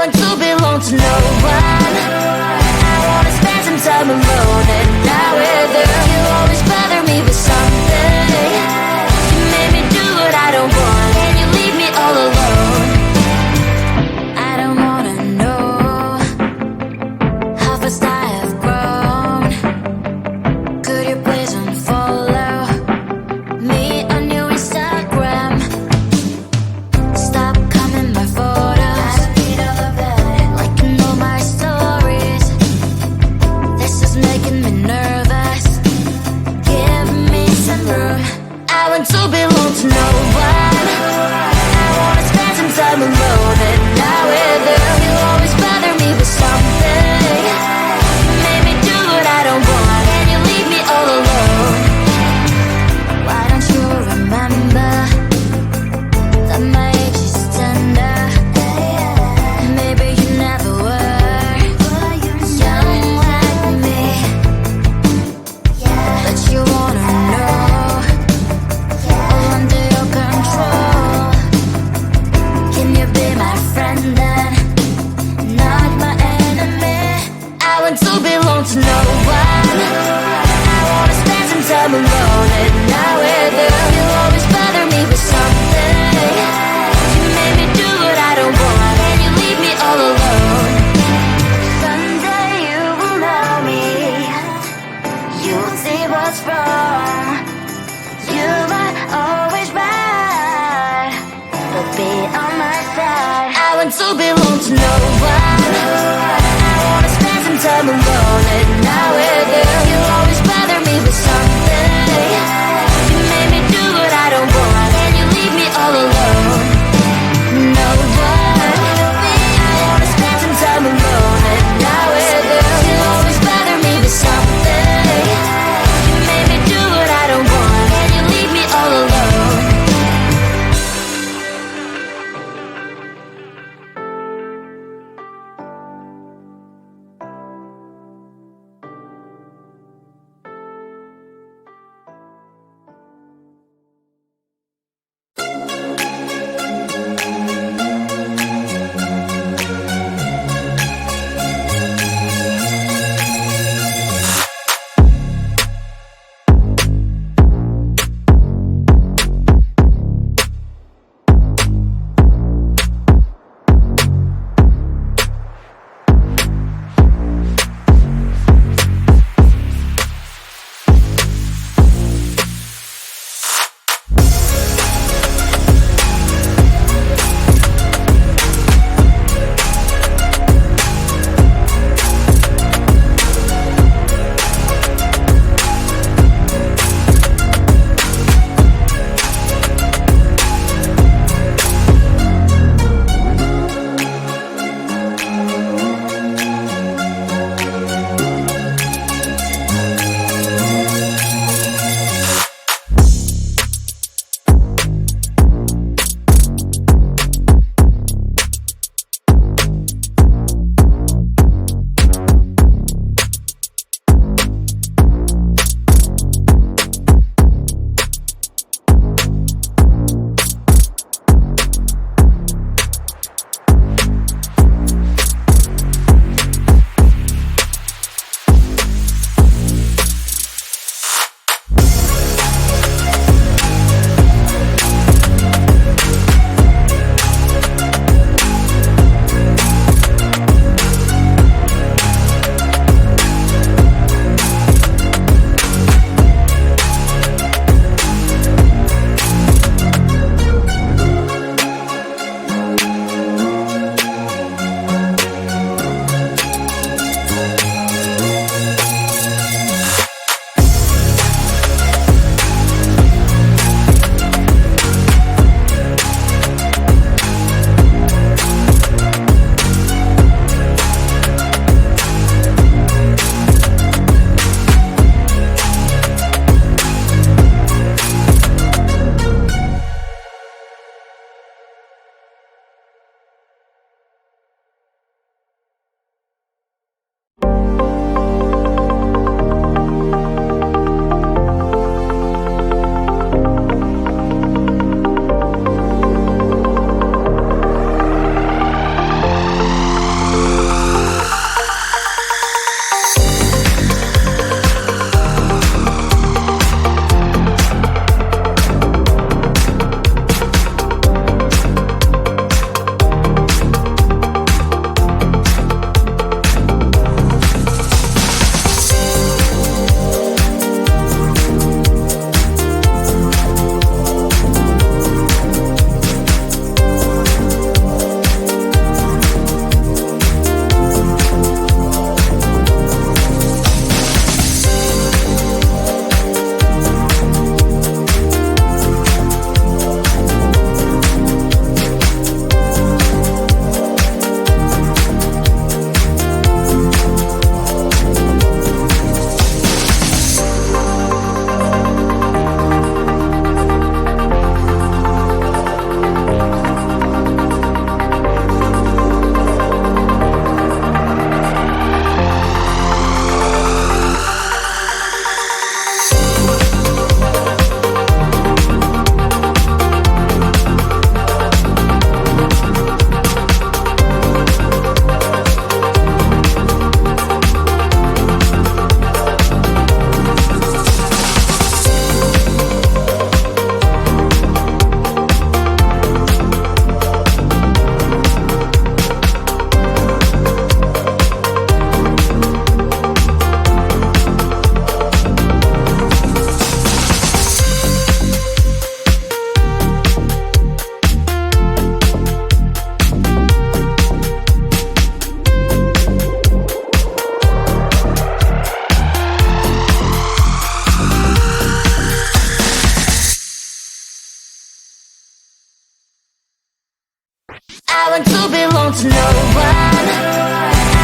want to belong to no one. I wanna spend some time alone and not with you. You always bother me with something. You made me do what I don't want, and you leave me all alone. I don't wanna know how fast I have grown. Could you please unfollow me on your Instagram? Stop coming my photos. I read all of that, liking all my stories. This is making me nervous. Give me some room. I want to belong to no one. I wanna spend some time alone and not with you. You always bother me with something. You made me do what I don't want, and you leave me all alone. Why don't you remember that my age is tender? Maybe you never were young like me, but you wanna know all under your control. Can you be my friend then, not my enemy? I want to belong to no one. I wanna spend some time alone and not with you. You always bother me with something. You made me do what I don't want, and you leave me all alone. Someday you will know me. You'll see what's wrong. You might always right, but be on my side. I want to belong to no one. I wanna spend some time alone and not with you. You always bother me with something. You made me do what I don't want, and you leave me all alone. No one. I wanna spend some time alone and not with you. You always bother me with something. You made me do what I don't want, and you leave me all alone. I want to belong to no one.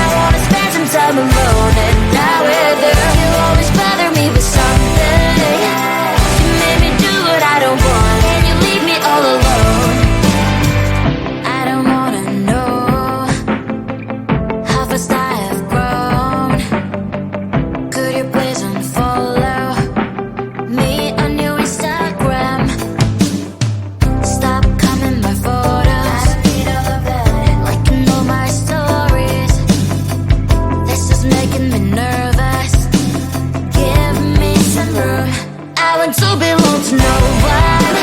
I wanna spend some time alone and not with her. You always bother me with something. You made me do what I don't want, and you leave me all alone. I don't wanna know how fast I have grown. Could you please unfollow me on your Instagram? Stop coming my photos, liking all my stories. This is making me nervous. Give me some room. I want to belong to no one.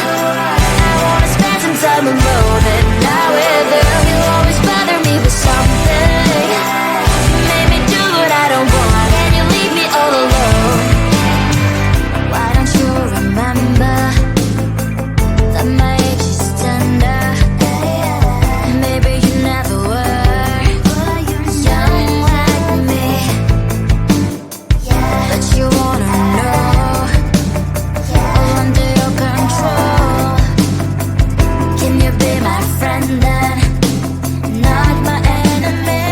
I wanna spend some time alone and not with her. You always bother me with something. You made me do what I don't want, and you leave me all alone. Why don't you remember that my age is tender? Maybe you never were young like me, but you wanna know all under your control. Can you be my friend then, not my enemy?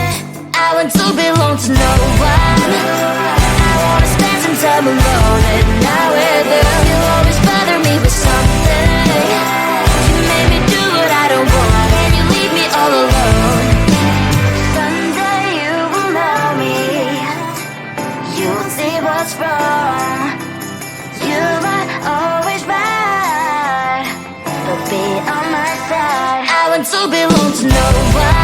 I want to belong to no one. I wanna spend some time alone and not with her. You always bother me with something. You made me do what I don't want, and you leave me all alone. Someday you will know me. You'll see what's wrong. You might always right, but be on my side. I want to belong to no one.